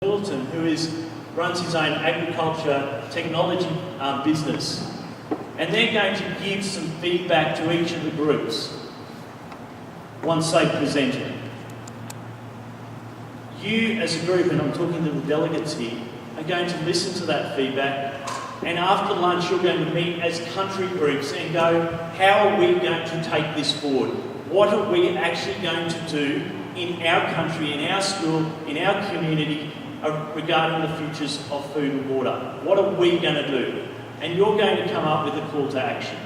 Middleton, who runs his own agriculture technology business. And they're going to give some feedback to each of the groups once they've presented. You as a group, and I'm talking to the delegates here, are going to listen to that feedback, and after lunch you're going to meet as country groups and go, how are we going to take this forward? What are we actually going to do in our country, in our school, in our community regarding the futures of food and water? What are we going to do? And you're going to come up with a call to action.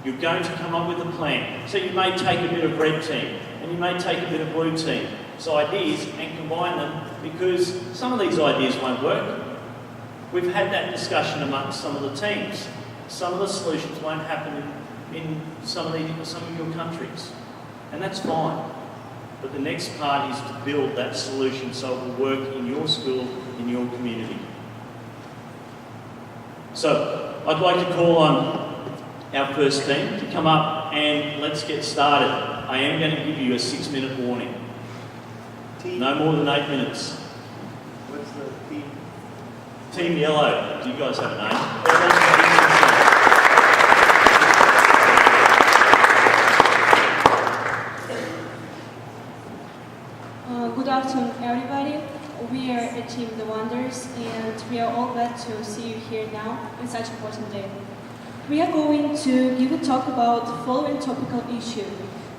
You're going to come up with a plan. So you may take a bit of red team and you may take a bit of blue team. So ideas, and combine them, because some of these ideas won't work. We've had that discussion amongst some of the teams. Some of the solutions won't happen in some of your countries, and that's fine. But the next part is to build that solution so it will work in your school, in your community. So I'd like to call on our first team to come up and let's get started. I am going to give you a 6-minute warning. No more than 8 minutes. What's the team? Team Yellow. Do you guys have a name? Good afternoon, everybody. We are a Team The Wonders, and we are all glad to see you here now on such an important day. We are going to give a talk about the following topical issue.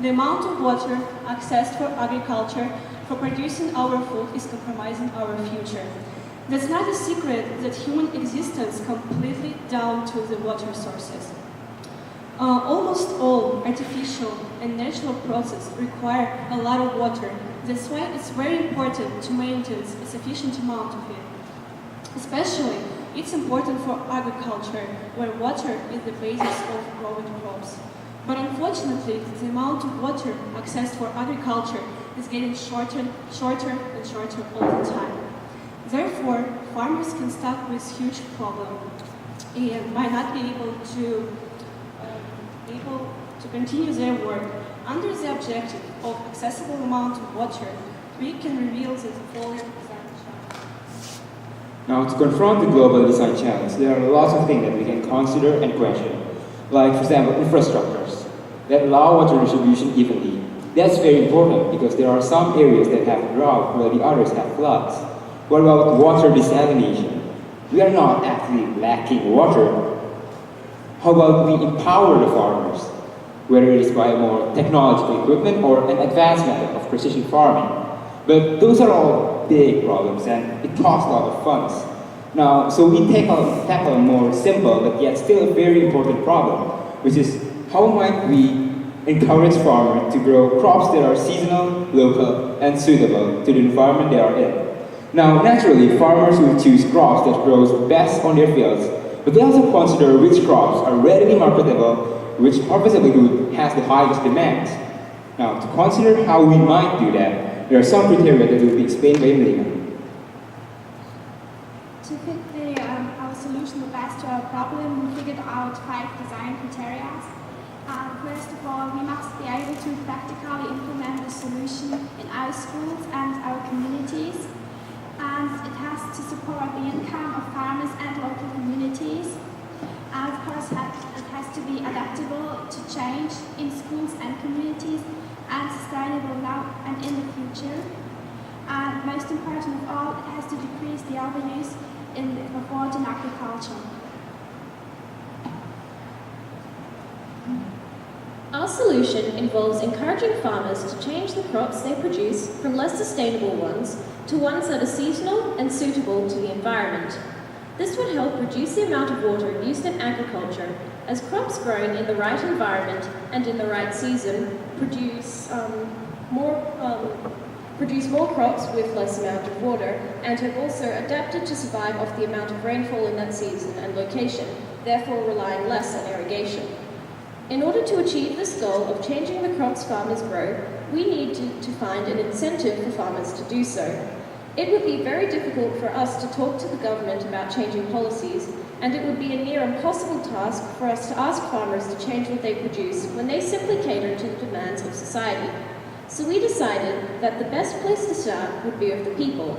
The amount of water accessed for agriculture for producing our food is compromising our future. That's not a secret that human existence completely down to the water sources. Almost all artificial and natural processes require a lot of water. That's why it's very important to maintain a sufficient amount of it. Especially, it's important for agriculture, where water is the basis of growing crops. But unfortunately, the amount of water accessed for agriculture is getting shorter and shorter all the time. Therefore, farmers can stuck with huge problem and might not be able to continue their work. Under the objective of accessible amount of water, we can reveal the following design challenge. Now, to confront the global design challenge, there are lots of things that we can consider and question. Like, for example, infrastructures that allow water distribution evenly. That's very important because there are some areas that have drought while the others have floods. What about water desalination? We are not actually lacking water. How about we empower the farmers, whether it is by more technological equipment or an advanced method of precision farming? But those are all big problems and it costs a lot of funds. Now, so we tackle a more simple but yet still a very important problem, which is how might we encourage farmers to grow crops that are seasonal, local, and suitable to the environment they are in. Now, naturally, farmers will choose crops that grow best on their fields, but they also consider which crops are readily marketable, which harvestable has the highest demand. Now, to consider how we might do that, there are some criteria that will be explained by Melina. To fit our solution the best to our problem, we figured out 5 design criteria. First of all, we must be able to practically implement the solution in our schools and our communities. And it has to support the income of farmers and local communities. And of course, it has to be adaptable to change in schools and communities and sustainable now and in the future. And most important of all, it has to decrease the overuse of water in agriculture. Our solution involves encouraging farmers to change the crops they produce from less sustainable ones to ones that are seasonal and suitable to the environment. This would help reduce the amount of water used in agriculture, as crops grown in the right environment and in the right season produce more crops with less amount of water, and have also adapted to survive off the amount of rainfall in that season and location, therefore relying less on irrigation. In order to achieve this goal of changing the crops farmers grow, we need to find an incentive for farmers to do so. It would be very difficult for us to talk to the government about changing policies, and it would be a near impossible task for us to ask farmers to change what they produce when they simply cater to the demands of society. So we decided that the best place to start would be with the people.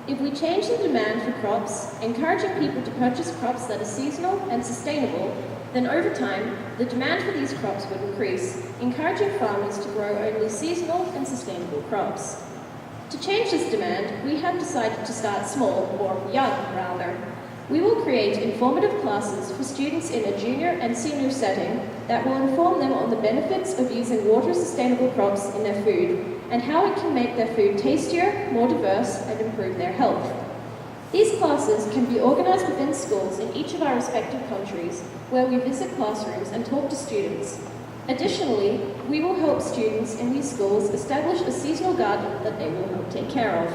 If we change the demand for crops, encouraging people to purchase crops that are seasonal and sustainable, then over time, the demand for these crops would increase, encouraging farmers to grow only seasonal and sustainable crops. To change this demand, we have decided to start small, or young rather. We will create informative classes for students in a junior and senior setting that will inform them on the benefits of using water-sustainable crops in their food and how it can make their food tastier, more diverse, and improve their health. These classes can be organised within schools in each of our respective countries, where we visit classrooms and talk to students. Additionally, we will help students in these schools establish a seasonal garden that they will help take care of.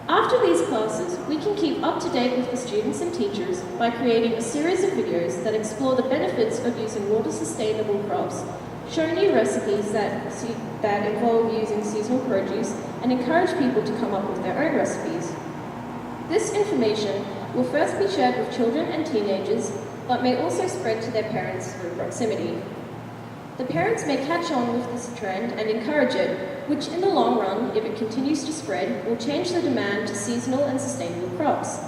After these classes, we can keep up to date with the students and teachers by creating a series of videos that explore the benefits of using water-sustainable crops, show new recipes that involve using seasonal produce, and encourage people to come up with their own recipes. This information will first be shared with children and teenagers, but may also spread to their parents through proximity. The parents may catch on with this trend and encourage it, which in the long run, if it continues to spread, will change the demand to seasonal and sustainable crops.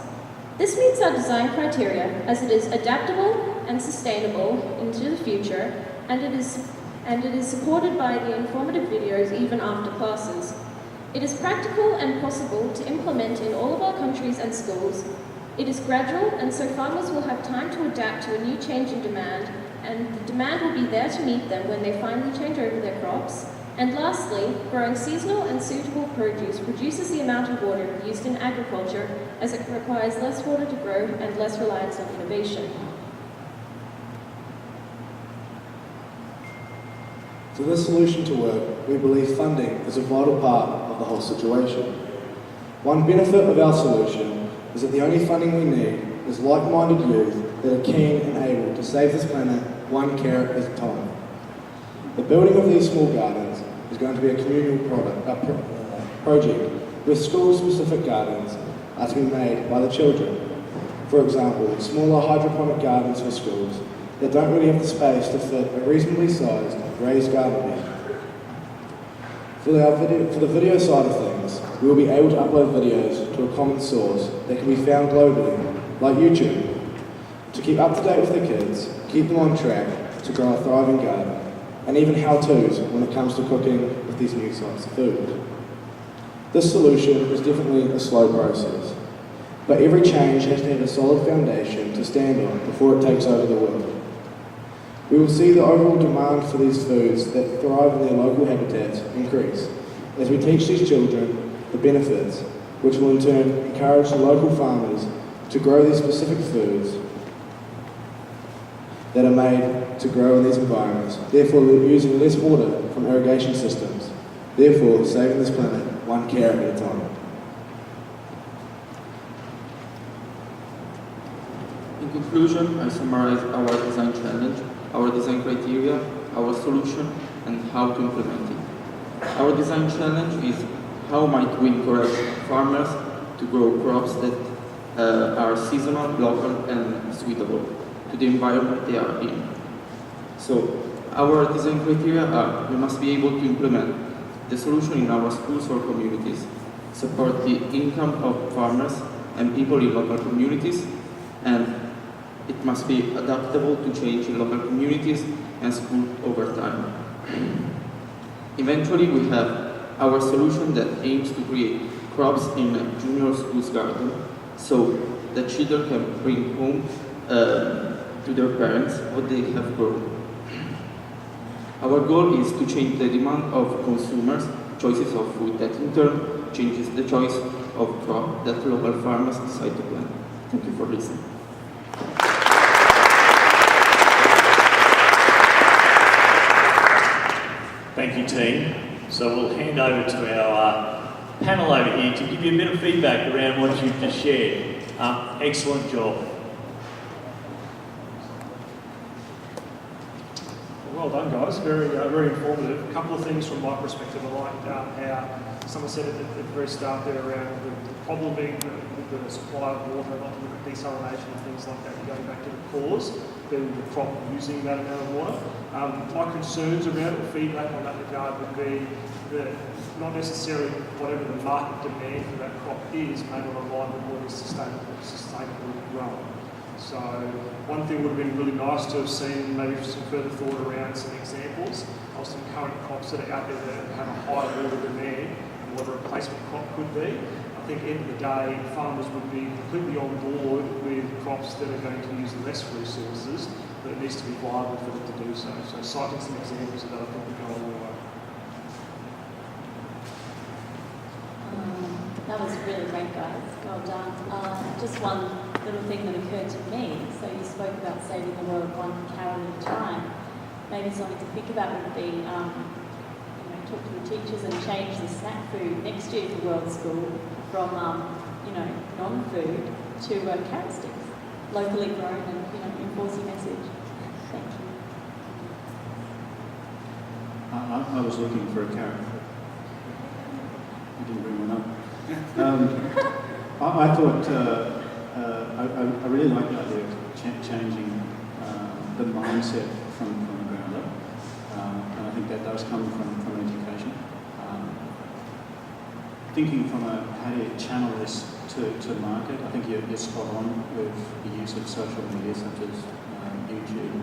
This meets our design criteria as it is adaptable and sustainable into the future, and it is supported by the informative videos even after classes. It is practical and possible to implement in all of our countries and schools. It is gradual, and so farmers will have time to adapt to a new change in demand, and the demand will be there to meet them when they finally change over their crops. And lastly, growing seasonal and suitable produce reduces the amount of water used in agriculture, as it requires less water to grow and less reliance on innovation. For this solution to work, we believe funding is a vital part of the whole situation. One benefit of our solution is that the only funding we need is like-minded youth that are keen and able to save this planet one carrot at a time. The building of these small gardens is going to be a communal project where school-specific gardens are to be made by the children. For example, smaller hydroponic gardens for schools that don't really have the space to fit a reasonably sized raised garden bed. For the video side of things, we will be able to upload videos to a common source that can be found globally, like YouTube, to keep up to date with the kids, keep them on track to grow a thriving garden, and even how-tos when it comes to cooking with these new types of food. This solution is definitely a slow process, but every change has to have a solid foundation to stand on before it takes over the world. We will see the overall demand for these foods that thrive in their local habitats increase as we teach these children the benefits, which will in turn encourage the local farmers to grow these specific foods that are made to grow in these environments, therefore using less water from irrigation systems, therefore saving this planet one carrot at a time. In conclusion, I summarize our design challenge, our design criteria, our solution, and how to implement it. Our design challenge is how might we encourage farmers to grow crops that are seasonal, local, and suitable to the environment they are in. So, our design criteria are: we must be able to implement the solution in our schools or communities, support the income of farmers and people in local communities, and it must be adaptable to change in local communities and schools over time. Eventually, we have our solution that aims to create crops in a junior school's garden so that children can bring home to their parents what they have grown. Our goal is to change the demand of consumers' choices of food that in turn changes the choice of crop that local farmers decide to plant. Thank you for listening. Thank you, team. So we'll hand over to our panel over here to give you a bit of feedback around what you've just shared. Excellent job. Well done, guys. Very informative. A couple of things from my perspective. I liked how someone said at the very start there around the problem being with the supply of water, not to look at desalination and things like that, you're going back to the cause, then the crop using that amount of water. My concerns around it, feedback on that regard would be that not necessarily whatever the market demand for that crop is may not align with what is sustainably grown. So one thing would have been really nice to have seen maybe some further thought around some examples of some current crops that are out there that have a high water demand and what a replacement crop could be. I think at the end of the day, farmers would be completely on board with crops that are going to use less resources, but it needs to be viable for them to do so. So citing some examples of that I think would go a long way. That was really great, guys. Well done. Just one little thing that occurred to me. So you spoke about saving the world one carrot at a time. Maybe something to think about would be, talk to the teachers and change the snack food next year for World School from, non-food to carrot sticks, locally grown and, enforcing message. Thank you. I was looking for a carrot. I didn't bring one up. I thought I really like the idea of changing the mindset from the ground up, and I think that does come from education. Thinking from how do you channel this to market, I think you're spot on with the use of social media such as YouTube,